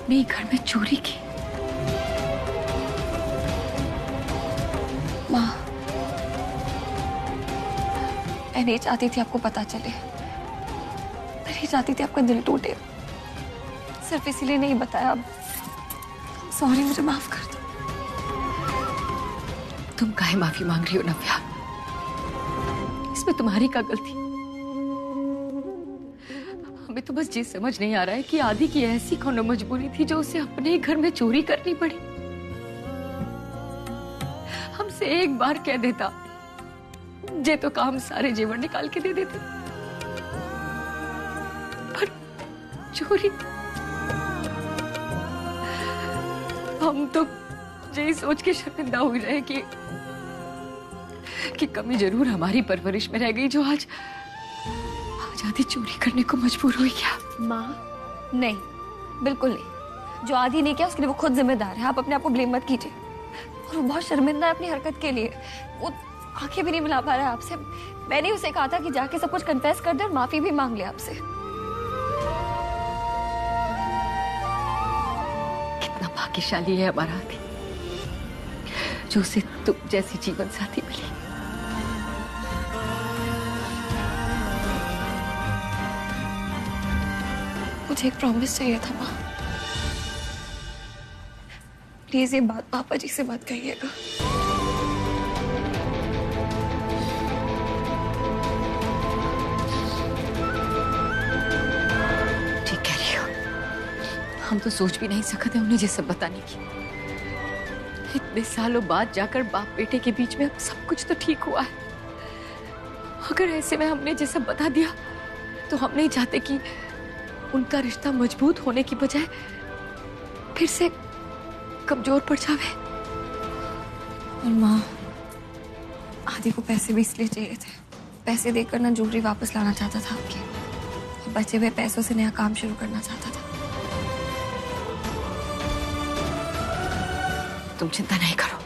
अपने ही घर में चोरी की। माँ, मैं नहीं चाहती थी आपको पता चले, मैं नहीं चाहती थी आपका दिल टूटे, सिर्फ इसीलिए नहीं बताया। अब सॉरी, मुझे माफ कर दो। तुम काहे माफी मांग रही हो नव्या? इसमें तुम्हारी क्या गलती? हमें तो बस ये समझ नहीं आ रहा है कि आदि की ऐसी कौन मजबूरी थी जो उसे अपने ही घर में चोरी करनी पड़ी। हमसे एक बार कह देता, जे तो काम सारे जेवर निकाल के दे देते, पर चोरी। हम तो यही सोच के शर्मिंदा हो रहे कि कमी जरूर हमारी परवरिश में रह गई, जो आज आदि चोरी करने को मजबूर हुई। क्या माँ, नहीं, बिल्कुल नहीं। जो आदि ने किया उसके लिए वो खुद जिम्मेदार है। आप अपने आप को ब्लेम मत कीजिए। और वो बहुत शर्मिंदा है अपनी हरकत के लिए। वो आंखें भी नहीं मिला पा रहा है आपसे। मैंने उसे कहा था कि जाके सब कुछ कन्फेस कर दे और माफी भी मांग ले आपसे। कितना भाग्यशाली है हमारा आदि, जो उसे तुम जैसी जीवन साथी मिली। मुझे एक प्रॉमिस चाहिए था माँ। प्लीज ये बात पापा जी से मत कहिएगा। ठीक कह रही हो। हम तो सोच भी नहीं सकते उन्हें ये सब बताने की। इतने सालों बाद जाकर बाप बेटे के बीच में अब सब कुछ तो ठीक हुआ है। अगर ऐसे में हमने ये सब बता दिया तो हम नहीं चाहते कि उनका रिश्ता मजबूत होने की बजाय फिर से कमजोर पड़ जावे। और माँ, आदि को पैसे भी इसलिए चाहिए थे। पैसे देकर ना ज्वेलरी वापस लाना चाहता था आपकी, और बचे हुए पैसों से नया काम शुरू करना चाहता था। तुम चिंता नहीं करो।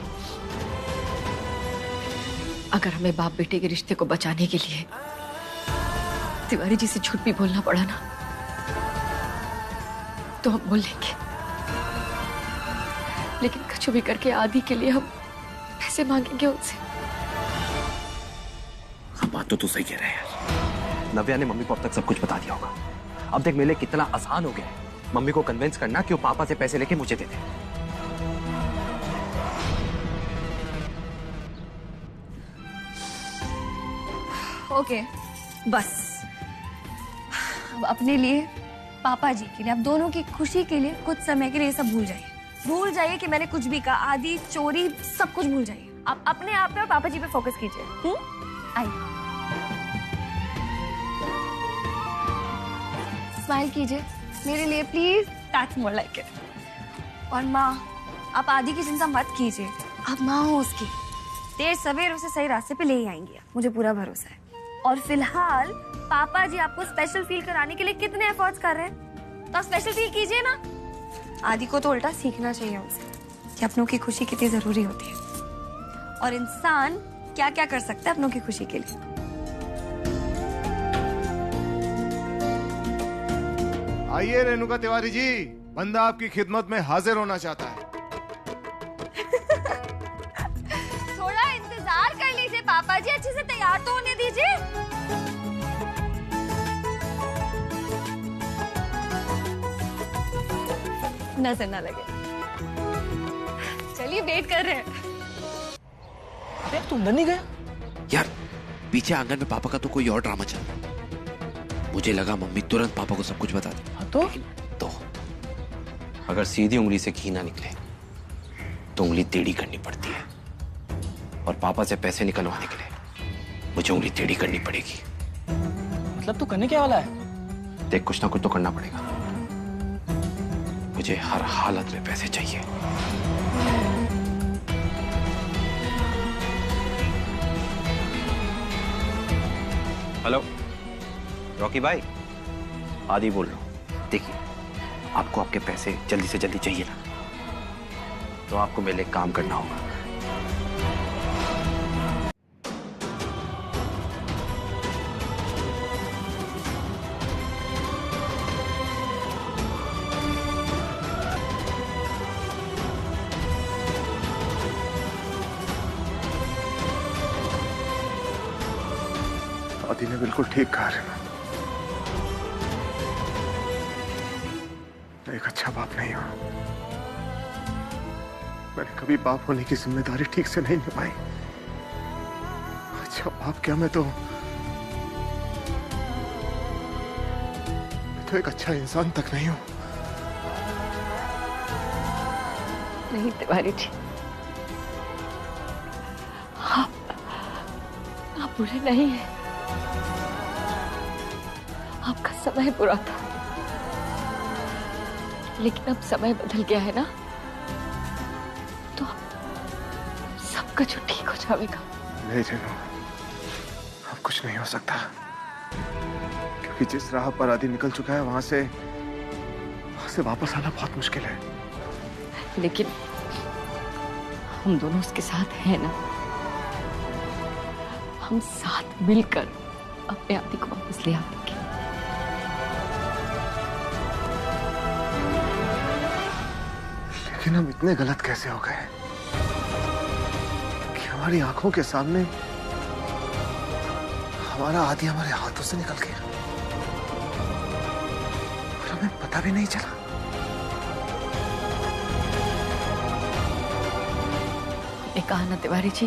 अगर हमें बाप बेटे के रिश्ते को बचाने के लिए तिवारी जी से झूठ भी बोलना पड़ा ना, तो हम बोल लेंगे। लेकिन कुछ भी करके आदि के लिए हम पैसे मांगेंगे उनसे। हाँ, बात तो तू सही कह रहा है यार। नव्या ने मम्मी को अब तक सब कुछ बता दिया होगा। अब देख, मेरे लिए कितना आसान हो गया है मम्मी को कन्विंस करना कि वो पापा से पैसे लेके मुझे दे दे। ओके, बस अब अपने लिए, पापा जी के लिए, आप दोनों की खुशी के लिए कुछ समय के लिए ये सब भूल जाइए। भूल जाइए कि मैंने कुछ भी कहा। आदि, चोरी, सब कुछ भूल जाइए। आप अपने आप पे और पापा जी पे फोकस कीजिए। आइए, स्माइल कीजिए मेरे लिए please. That's more like it. और माँ, आप आदि की चिंता मत कीजिए। आप माँ हो उसकी। देर सवेर उसे सही रास्ते पे ले ही आएंगे, मुझे पूरा भरोसा है। और फिलहाल पापा जी आपको स्पेशल फील कराने के लिए कितने एफर्ट्स कर रहे हैं, तो आप स्पेशल फील कीजिए ना। आदि को तो उल्टा सीखना चाहिए उनसे कि अपनों की खुशी कितनी जरूरी होती है, और इंसान क्या क्या कर सकता है अपनों की खुशी के लिए। आइए रेणुका तिवारी जी, बंदा आपकी खिदमत में हाजिर होना चाहता है। थोड़ा इंतजार कर लीजिए पापा जी, अच्छे से तैयार तो होने दीजिए। नजर ना लगे। चलिए, वेट कर रहे हैं। अरे तू अंदर नहीं गया? यार, पीछे आंगन में पापा का तो कोई और ड्रामा चल रहा है। मुझे लगा मम्मी तुरंत पापा को सब कुछ बता दी। हाँ तो अगर सीधी उंगली से घी ना निकले तो उंगली टेढ़ी करनी पड़ती है, और पापा से पैसे निकलवाने के लिए मुझे उंगली टेढ़ी करनी पड़ेगी। मतलब तू करने क्या वाला है? देख, कुछ ना कुछ तो करना पड़ेगा। मुझे हर हालत में पैसे चाहिए। हेलो रॉकी भाई, आदि बोल रहा हूँ। देखिए, आपको आपके पैसे जल्दी से जल्दी चाहिए ना, तो आपको मेरे लिए काम करना होगा। आदि ने बिल्कुल ठीक कहा रेनू। मैं एक अच्छा बाप नहीं हूं। मैंने कभी बाप होने की जिम्मेदारी ठीक से नहीं निभाई। अच्छा बाप क्या, मैं तो एक अच्छा इंसान तक नहीं हूं। नहीं तिवारी जी, आप बुरे नहीं हैं। आपका समय बुरा था, लेकिन अब समय बदल गया है ना, तो सब कुछ ठीक हो जाएगा। नहीं रेनू, अब कुछ नहीं हो सकता, क्योंकि जिस राह पर आदि निकल चुका है वहां से वापस आना बहुत मुश्किल है। लेकिन हम दोनों उसके साथ हैं ना, हम साथ मिलकर अपने आदि को वापस ले आएंगे। लेकिन हम इतने गलत कैसे हो गए कि हमारी आंखों के सामने हमारा आदि हमारे हाथों से निकल गया और हमें पता भी नहीं चला। ने कहा ना तिवारी जी,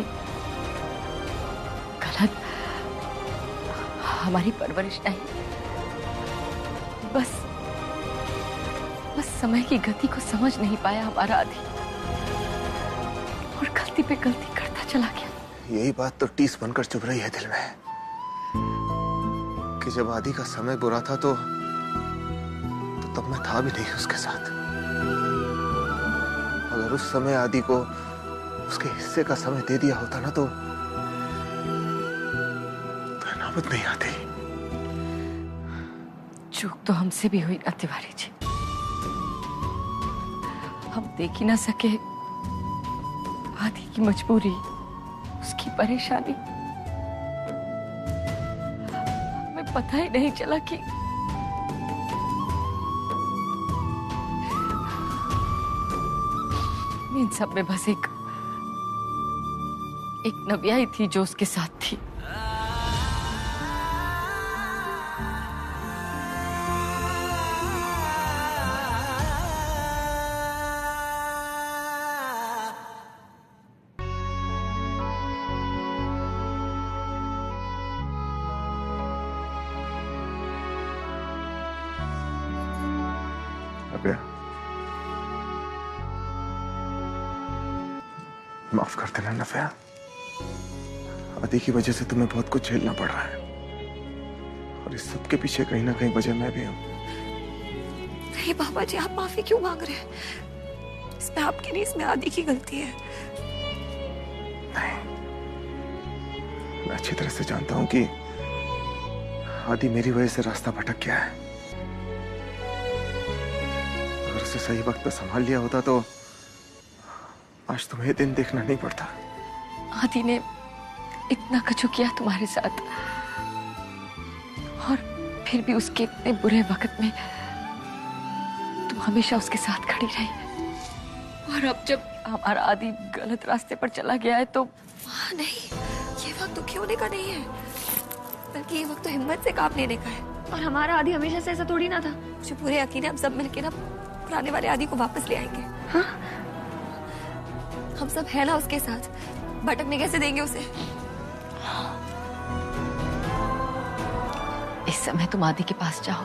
गलत हमारी परवरिश नहीं, बस समय की गति को समझ नहीं पाया हमारा आदि, और गलती पे गलती करता चला गया। यही बात तो टीस बनकर चुभ रही है दिल में कि जब आदि का समय बुरा था तो तब मैं था भी नहीं उसके साथ। अगर उस समय आदि को उसके हिस्से का समय दे दिया होता ना तो नौबत नहीं आती। चूक तो हमसे भी हुई ना तिवारी जी, हम देख ही ना सके आदि की मजबूरी, उसकी परेशानी। हमें पता ही नहीं चला कि इन सब में बस एक नव्या ही थी जो उसके साथ थी। माफ कर देना नव्या, आदि की वजह से तुम्हें बहुत कुछ झेलना पड़ रहा है और इस सब के पीछे कहीं ना कहीं वजह मैं भी हूं। नहीं पापा जी, आप माफी क्यों मांग रहे हैं? इसमें आपकी नहीं, इसमें आदि की गलती है। नहीं, मैं अच्छी तरह से जानता हूं कि आदि मेरी वजह से रास्ता भटक गया है। अगर उसे सही वक्त पर संभाल लिया होता तो आज तुम्हें दिन देखना नहीं पड़ता। आदि ने इतना कछु किया तुम्हारे साथ, और फिर भी उसके इतने बुरे वक्त में तुम हमेशा उसके साथ खड़ी रही। और अब जब हमारा आदि गलत रास्ते पर चला गया है तो नहीं, ये वक्त दुखी होने का नहीं है, बल्कि ये वक्त तो हिम्मत से काम लेने का है। और हमारा आदि हमेशा से ऐसा थोड़ी ना था। मुझे पूरे यकीन है हम सब मिलके ना पुराने वाले आदि को वापस ले आएंगे। हाँ, हम सब है ना उसके साथ, भटकने कैसे देंगे उसे? इस समय तुम आदि के पास जाओ,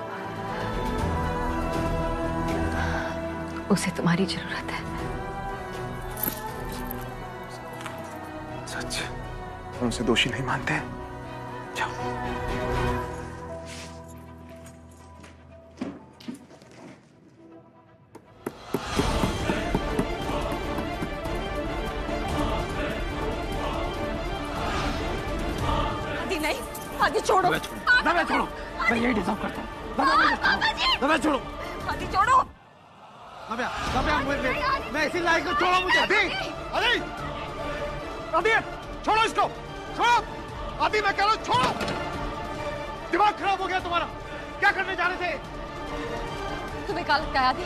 उसे तुम्हारी जरूरत है। सच, हम उसे दोषी नहीं मानते। जाओ। आदि छोड़ो, दबे छोड़ो, मैं यही डिजर्व करता हूँ। दबे छोड़ो, आदि छोड़ो। मैं इसी लायक को छोड़ो मुझे। आदि, छोड़ो इसको, छोड़ो। आदि मैं कह रहा हूँ छोड़ो। दिमाग खराब हो गया तुम्हारा, क्या करने जा रहे थे? तुम्हें क्या लगता है आदि,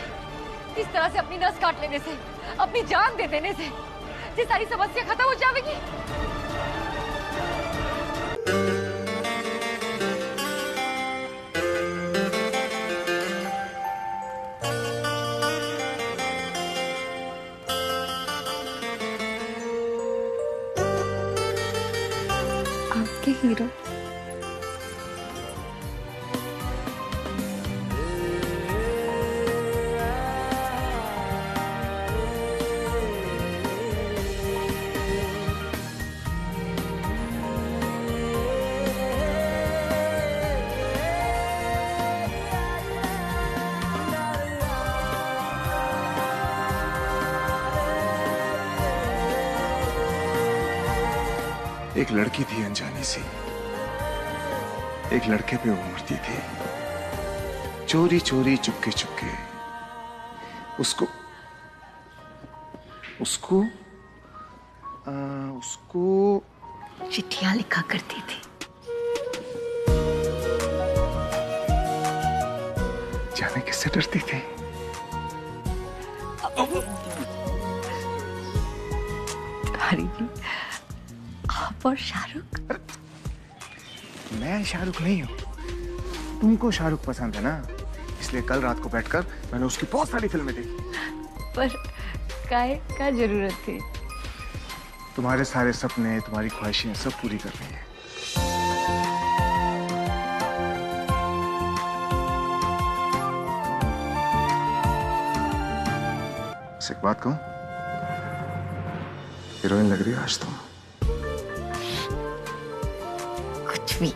इस तरह से अपनी नस काट लेने से, अपनी जान दे देने से ये सारी समस्या खत्म हो जाएगी? आपके हीरो। एक लड़की थी अनजानी सी, एक लड़के पे उमड़ती थी, चोरी चोरी चुपके चुपके उसको उसको उसको चिट्ठियां लिखा करती थी। जाने किससे डरती थी? तुम्हारी भी। आप और शाहरुख। मैं शाहरुख नहीं हूँ, तुमको शाहरुख पसंद है ना, इसलिए कल रात को बैठकर मैंने उसकी बहुत सारी फिल्में देखी। पर काय का जरूरत थी? तुम्हारे सारे सपने, तुम्हारी ख्वाहिशें सब पूरी करनी है। एक बात कहूं, हीरोइन लग रही है आज तुम। कुछ भी।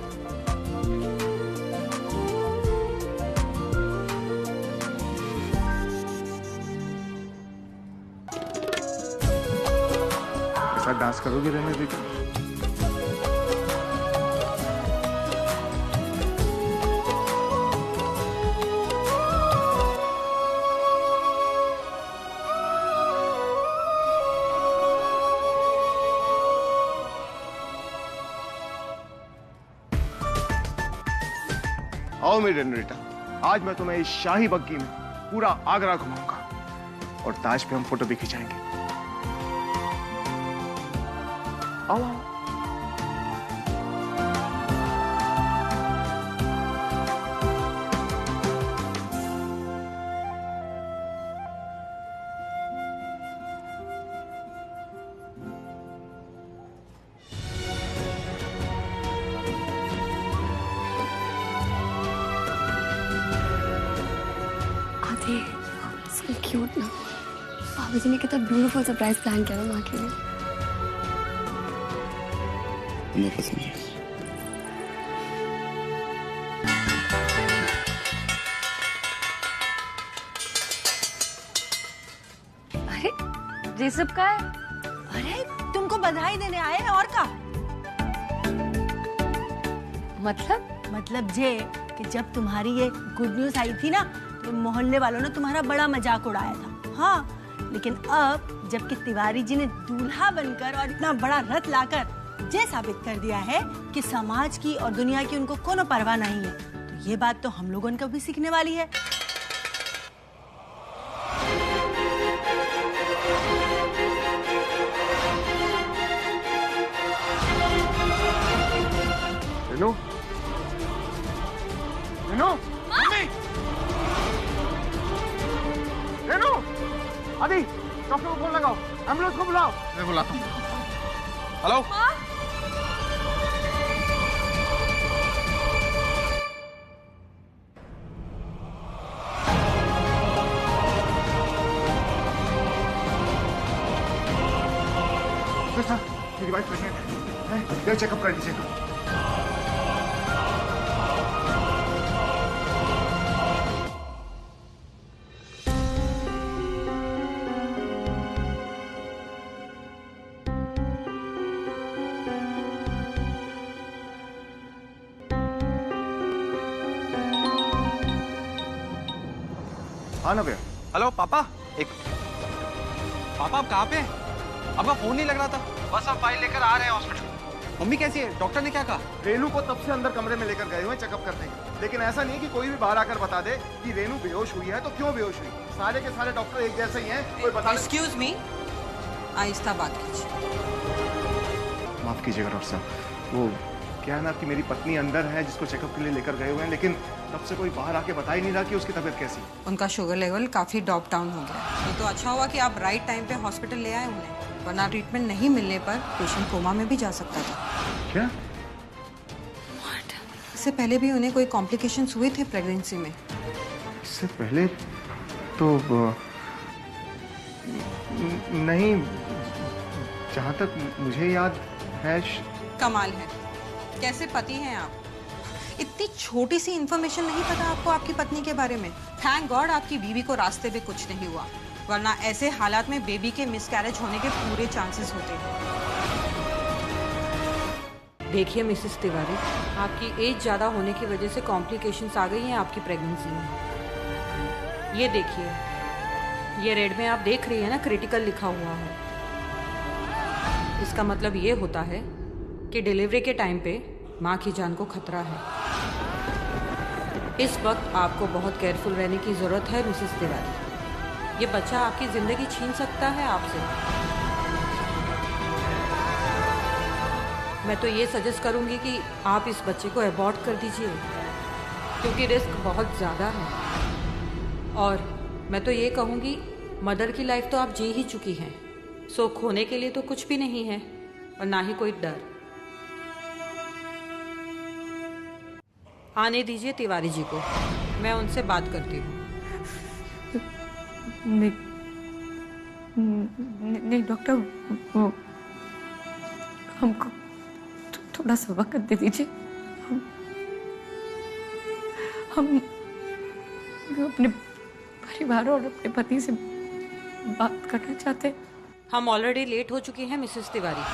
ऐसा डांस करोगे रहने देकर? आओ मेरी रेनोरिटा, आज मैं तुम्हें इस शाही बग्गी में पूरा आगरा घुमाऊंगा और ताज पे हम फोटो भी खिंचाएंगे। आओ आओ। So cute ना। भाभी जी ने कितना ब्यूटीफुल सरप्राइज प्लान किया ना माँ के लिए। मैं पसंद है। अरे ये सब का है? अरे तुमको बधाई देने आए हैं और का? मतलब ये कि जब तुम्हारी ये गुड न्यूज आई थी ना, तो मोहल्ले वालों ने तुम्हारा बड़ा मजाक उड़ाया था। हाँ, लेकिन अब जबकि तिवारी जी ने दूल्हा बनकर और इतना बड़ा रथ लाकर ये साबित कर दिया है कि समाज की और दुनिया की उनको कोनो परवाह नहीं है, तो ये बात तो हम लोगों को भी सीखने वाली है। रेनू, रेनू, मम्मी, रेनू, आदि, डॉक्टर को फोन लगाओ, एम्बुलेंस को बुलाओ। मैं बुलाता हूँ। हेलो। सर, मेरी वाइफ प्रेग्नेंट है, चेकअप कर दीजिएगा। हाँ ना भैया। हेलो पापा, एक पापा आप कहाँ पे हैं? आपका फोन नहीं लग रहा था। बस हम फाइल लेकर आ रहे हैं हॉस्पिटल। मम्मी कैसी है? डॉक्टर ने क्या कहा? रेनू को तब से अंदर कमरे में लेकर गए हुए चेकअप करने, लेकिन ऐसा नहीं कि कोई भी बाहर आकर बता दे कि रेनू बेहोश हुई है तो क्यों बेहोश हुई। सारे के सारे डॉक्टर एक जैसे ही हैं, कोई बता। एक्सक्यूज मी, आहिस्ता बात कीजिए। माफ कीजिएगा डॉक्टर साहब, वो क्या है ना कि मेरी पत्नी अंदर है जिसको चेकअप के लिए लेकर गए हुए हैं, लेकिन तब से कोई बाहर आके बता ही नहीं रहा कि उसकी तबीयत कैसी। उनका शुगर लेवल काफी ड्रॉप डाउन हो गया। ये तो अच्छा हुआ कि आप राइट टाइम पे हॉस्पिटल ले आए उन्हें, वरना ट्रीटमेंट नहीं मिलने पर पेशेंट कोमा में भी जा सकता था। क्या? इससे पहले भी उन्हें कोई कॉम्प्लिकेशंस हुए थे प्रेगनेंसी में? इससे पहले तो नहीं, जहाँ तक मुझे याद है। कमाल है, कैसे पति हैं आप? इतनी छोटी सी इंफॉर्मेशन नहीं पता आपको आपकी पत्नी के बारे में। थैंक गॉड आपकी बीवी को रास्ते में कुछ नहीं हुआ, वरना ऐसे हालात में बेबी के मिसकैरेज होने के पूरे चांसेस होते हैं। देखिए मिसेस तिवारी, आपकी एज ज़्यादा होने की वजह से कॉम्प्लिकेशंस आ गई हैं आपकी प्रेगनेंसी में। ये देखिए, ये रेड में आप देख रही हैं ना, क्रिटिकल लिखा हुआ है। इसका मतलब ये होता है कि डिलीवरी के टाइम पे माँ की जान को खतरा है। इस वक्त आपको बहुत केयरफुल रहने की ज़रूरत है मिसेस तिवारी। ये बच्चा आपकी ज़िंदगी छीन सकता है आपसे। मैं तो ये सजेस्ट करूँगी कि आप इस बच्चे को अबॉर्ट कर दीजिए, क्योंकि रिस्क बहुत ज़्यादा है। और मैं तो ये कहूँगी, मदर की लाइफ तो आप जी ही चुकी हैं, सो खोने के लिए तो कुछ भी नहीं है और ना ही कोई डर। आने दीजिए तिवारी जी को, मैं उनसे बात करती हूँ। नहीं डॉक्टर, वो हमको थोड़ा सा वक्त दे दीजिए। हम अपने परिवार और अपने पति से बात करना चाहते हैं। हम ऑलरेडी लेट हो चुकी हैं मिसेस तिवारी।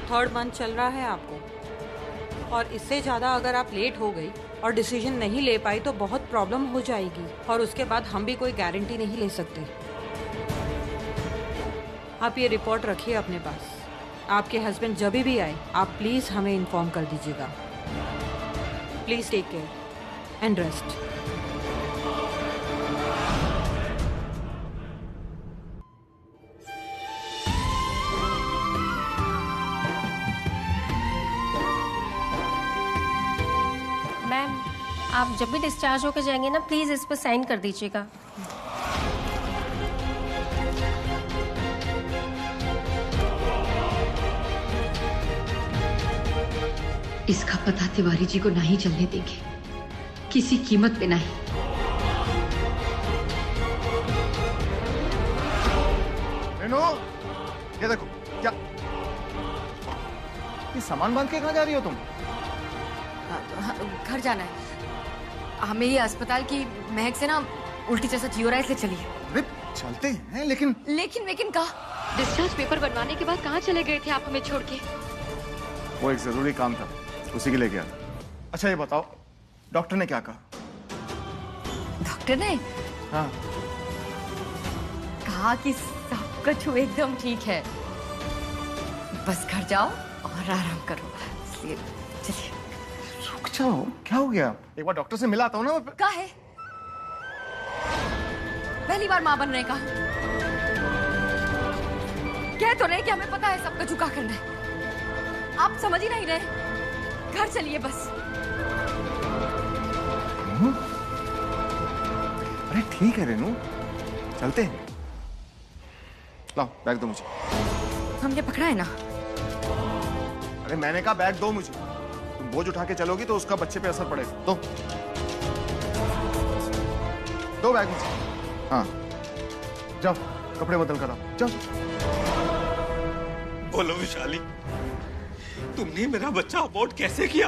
3rd मंथ चल रहा है आपको, और इससे ज़्यादा अगर आप लेट हो गई और डिसीजन नहीं ले पाई तो बहुत प्रॉब्लम हो जाएगी, और उसके बाद हम भी कोई गारंटी नहीं ले सकते। आप ये रिपोर्ट रखिए अपने पास। आपके हस्बैंड जब भी आए आप प्लीज़ हमें इन्फॉर्म कर दीजिएगा। Please take care and rest. Ma'am, आप जब भी डिस्चार्ज होकर जाएंगे ना, प्लीज़ इस पर साइन कर दीजिएगा। इसका पता तिवारी जी को नहीं चलने देंगे, किसी कीमत पे नहीं। रेनू, ये देखो क्या, ये सामान बांध के कहाँ जा रही हो तुम? घर जाना है हमें। ये अस्पताल की महक से ना उल्टी जैसा जियो रहा है, इसलिए चलिए। अरे चलते हैं, लेकिन कहा डिस्चार्ज पेपर बनवाने के बाद कहाँ चले गए थे आप हमें छोड़ के? वो एक जरूरी काम था, उसी के लिए गया। अच्छा ये बताओ, डॉक्टर ने क्या कहा? डॉक्टर ने हाँ, कहा कि सब कुछ एकदम ठीक है, बस घर जाओ और आराम करो। इसलिए चलिए। रुक जाओ, क्या हो गया? एक बार डॉक्टर से मिला आता हूँ ना। क्या है? पहली बार माँ बनने का कह तो रहे कि हमें पता है सबका झुका करना है, आप समझ ही नहीं रहे। घर चलिए बस। अरे ठीक है रेनू, चलते हैं। लाओ बैग दो मुझे। हमने पकड़ा है ना। अरे मैंने कहा बैग दो मुझे। तुम बोझ उठा के चलोगी तो उसका बच्चे पे असर पड़ेगा। दो बैग मुझे। हाँ जाओ, कपड़े बदल कर आओ, जाओ। बोलो विशाली, तुमने मेरा बच्चा अबॉर्ट कैसे किया?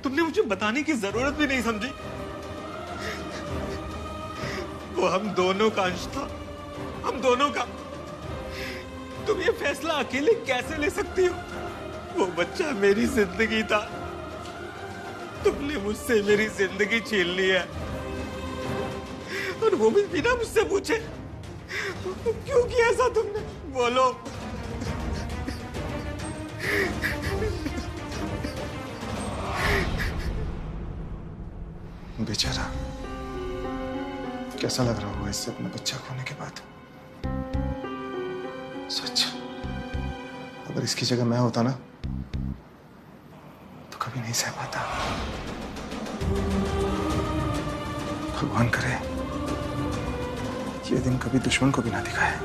तुमने मुझे बताने की जरूरत भी नहीं समझी। वो हम दोनों का अंश था, हम दोनों का। तुम ये फैसला अकेले कैसे ले सकती हो? वो बच्चा मेरी जिंदगी था, तुमने मुझसे मेरी जिंदगी छीन ली है, और वो भी बिना मुझसे पूछे। क्यों किया ऐसा तुमने? बोलो। बेचारा कैसा लग रहा होगा इससे अपना बच्चा खोने के बाद। सच, अगर इसकी जगह मैं होता ना तो कभी नहीं सह पाता। भगवान करे ये दिन कभी दुश्मन को भी ना दिखाए।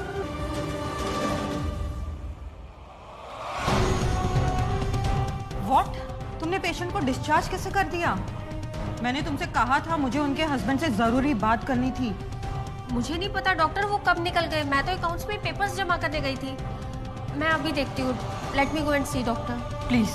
व्हाट? तुमने पेशेंट को डिस्चार्ज कैसे कर दिया? मैंने तुमसे कहा था मुझे उनके हस्बैंड से जरूरी बात करनी थी। मुझे नहीं पता डॉक्टर वो कब निकल गए, मैं तो अकाउंट्स में पेपर्स जमा करने गई थी। मैं अभी देखती हूँ, let me go and see doctor. Please.